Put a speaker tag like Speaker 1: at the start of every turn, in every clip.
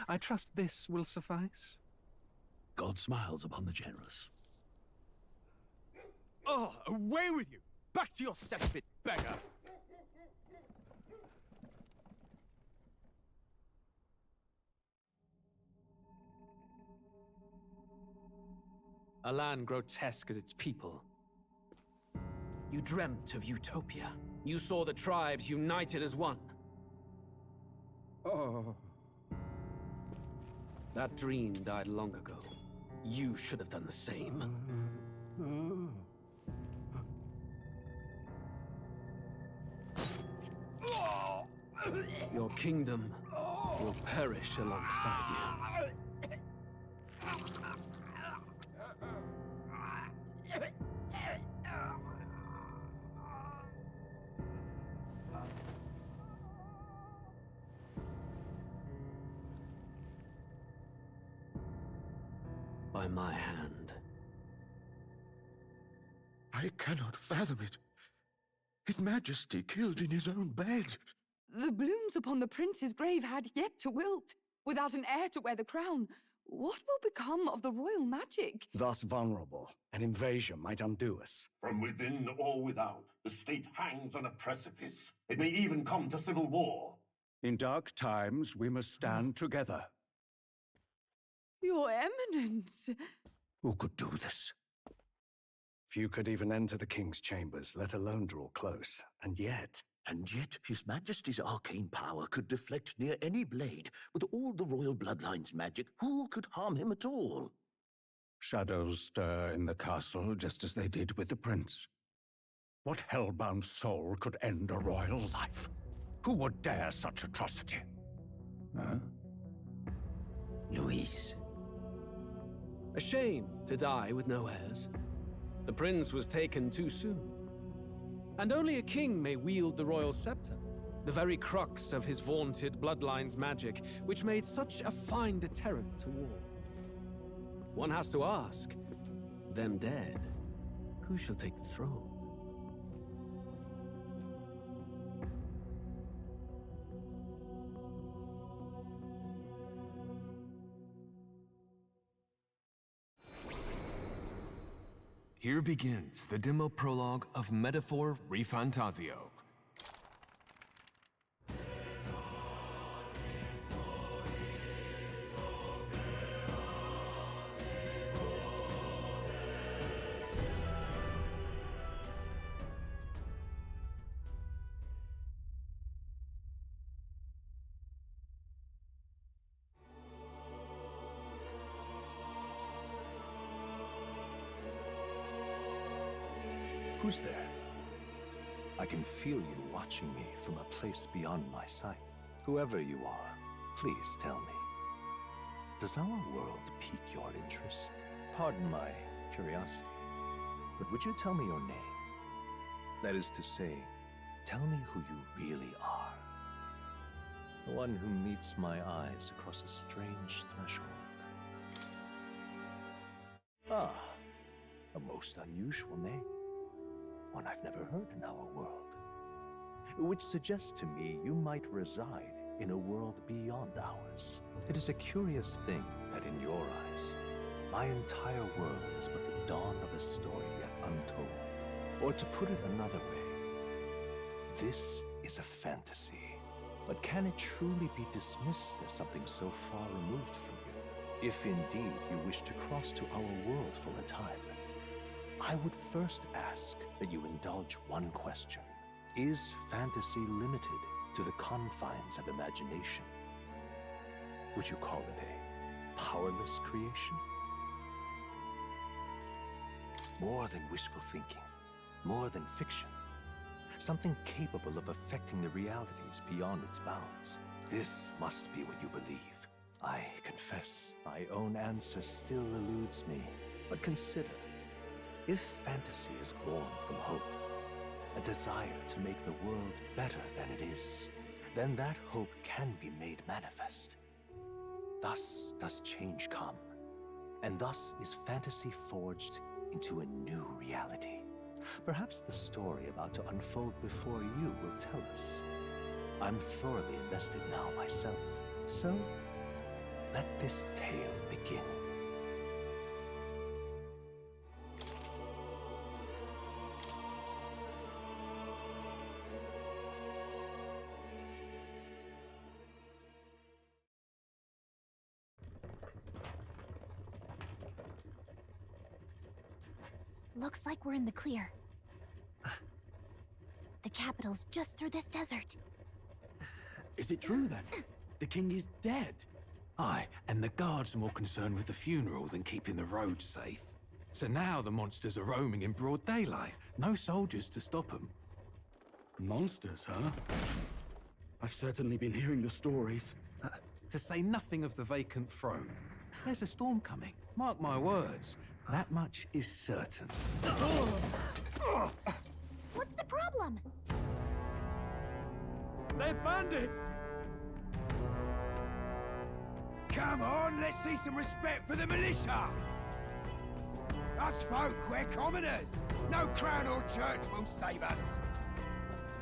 Speaker 1: I trust this will suffice.
Speaker 2: God smiles upon the generous.
Speaker 3: Oh, away with you! Back to your cesspit, beggar! A land grotesque as its people. You dreamt of utopia. You saw the tribes united as one.
Speaker 4: Oh.
Speaker 3: That dream died long ago. You should have done the same. Your kingdom will perish alongside you. By my hand.
Speaker 5: I cannot fathom it. His Majesty killed in his own bed.
Speaker 6: The blooms upon the prince's grave had yet to wilt. Without an heir to wear the crown, what will become of the royal magic?
Speaker 4: Thus vulnerable, an invasion might undo us.
Speaker 7: From within or without, the state hangs on a precipice. It may even come to civil war.
Speaker 5: In dark times, we must stand together.
Speaker 6: Your Eminence!
Speaker 5: Who could do this?
Speaker 4: Few could even enter the king's chambers, let alone draw close. And yet,
Speaker 2: His Majesty's arcane power could deflect near any blade. With all the royal bloodline's magic, who could harm him at all?
Speaker 5: Shadows stir in the castle just as they did with the prince. What hellbound soul could end a royal life? Who would dare such atrocity? Huh?
Speaker 2: Luis.
Speaker 3: A shame to die with no heirs. The prince was taken too soon. And only a king may wield the royal scepter, the very crux of his vaunted bloodline's magic, which made such a fine deterrent to war. One has to ask, them dead, who shall take the throne?
Speaker 8: Here begins the demo prologue of Metaphor ReFantazio.
Speaker 9: Who's there? I can feel you watching me from a place beyond my sight. Whoever you are, please tell me. Does our world pique your interest? Pardon my curiosity, but would you tell me your name? That is to say, tell me who you really are. The one who meets my eyes across a strange threshold. Ah, a most unusual name. One I've never heard in our world. Which suggests to me you might reside in a world beyond ours. It is a curious thing that in your eyes, my entire world is but the dawn of a story yet untold. Or to put it another way, this is a fantasy. But can it truly be dismissed as something so far removed from you? If indeed you wish to cross to our world for a time, I would first ask that you indulge one question. Is fantasy limited to the confines of imagination? Would you call it a powerless creation? More than wishful thinking, more than fiction. Something capable of affecting the realities beyond its bounds. This must be what you believe. I confess, my own answer still eludes me. But consider, if fantasy is born from hope, a desire to make the world better than it is, then that hope can be made manifest. Thus does change come, and thus is fantasy forged into a new reality. Perhaps the story about to unfold before you will tell us. I'm thoroughly invested now myself, so let this tale begin.
Speaker 10: Looks like we're in the clear. The capital's just through this desert.
Speaker 11: Is it true then? The king is dead? Aye, and the guards are more concerned with the funeral than keeping the roads safe. So now the monsters are roaming in broad daylight. No soldiers to stop them.
Speaker 12: Monsters, huh? I've certainly been hearing the stories.
Speaker 3: To say nothing of the vacant throne. There's a storm coming. Mark my words. That much is certain.
Speaker 10: What's the problem?
Speaker 11: They're bandits! Come on, let's see some respect for the militia! Us folk, we're commoners. No crown or church will save us.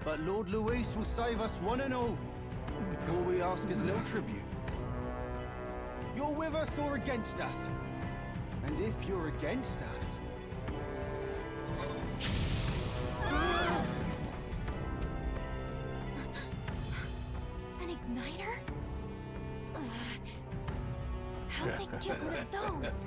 Speaker 13: But Lord Luis will save us one and all. All we ask is a little tribute. You're with us or against us? And if you're against us...
Speaker 10: An igniter? How'd they get one of those?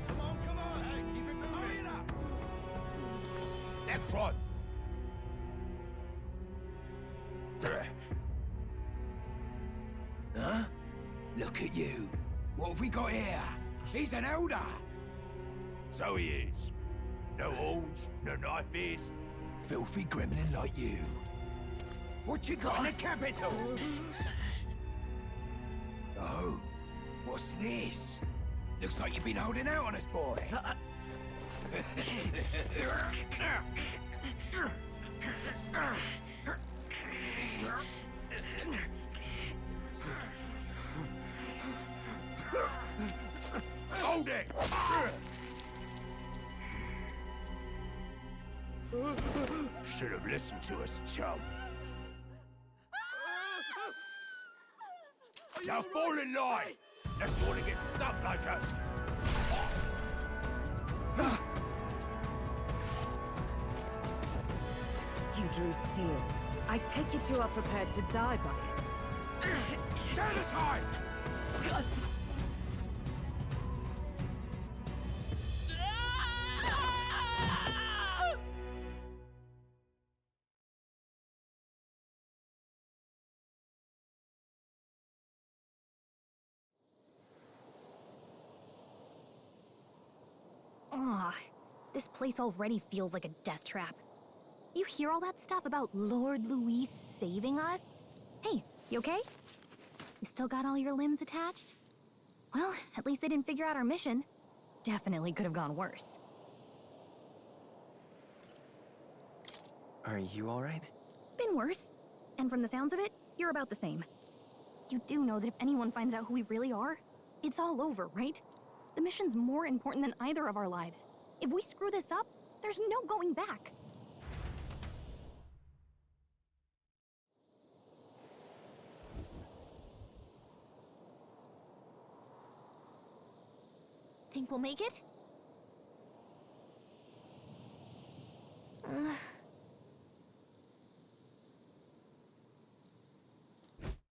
Speaker 11: Come on, hey, keep it moving. Hurry it up! Next one! Huh? Look at you. What have we got here? He's an elder. So he is. No horns, no knife ears. Filthy gremlin like you. What you got in the capital? Oh, what's this? Looks like you've been holding out on us, boy. Hold it! Should have listened to us, chum. Now fall in line! Unless you want to get stuck like us.
Speaker 14: You drew steel. I take it you are prepared to die by it.
Speaker 11: Stand aside!
Speaker 10: Ugh, this place already feels like a death trap. You hear all that stuff about Lord Luis saving us? Hey, you okay? You still got all your limbs attached? Well, at least they didn't figure out our mission. Definitely could have gone worse.
Speaker 13: Are you alright?
Speaker 10: Been worse. And from the sounds of it, you're about the same. You do know that if anyone finds out who we really are, it's all over, right? The mission's more important than either of our lives. If we screw this up, there's no going back. Think we'll make it?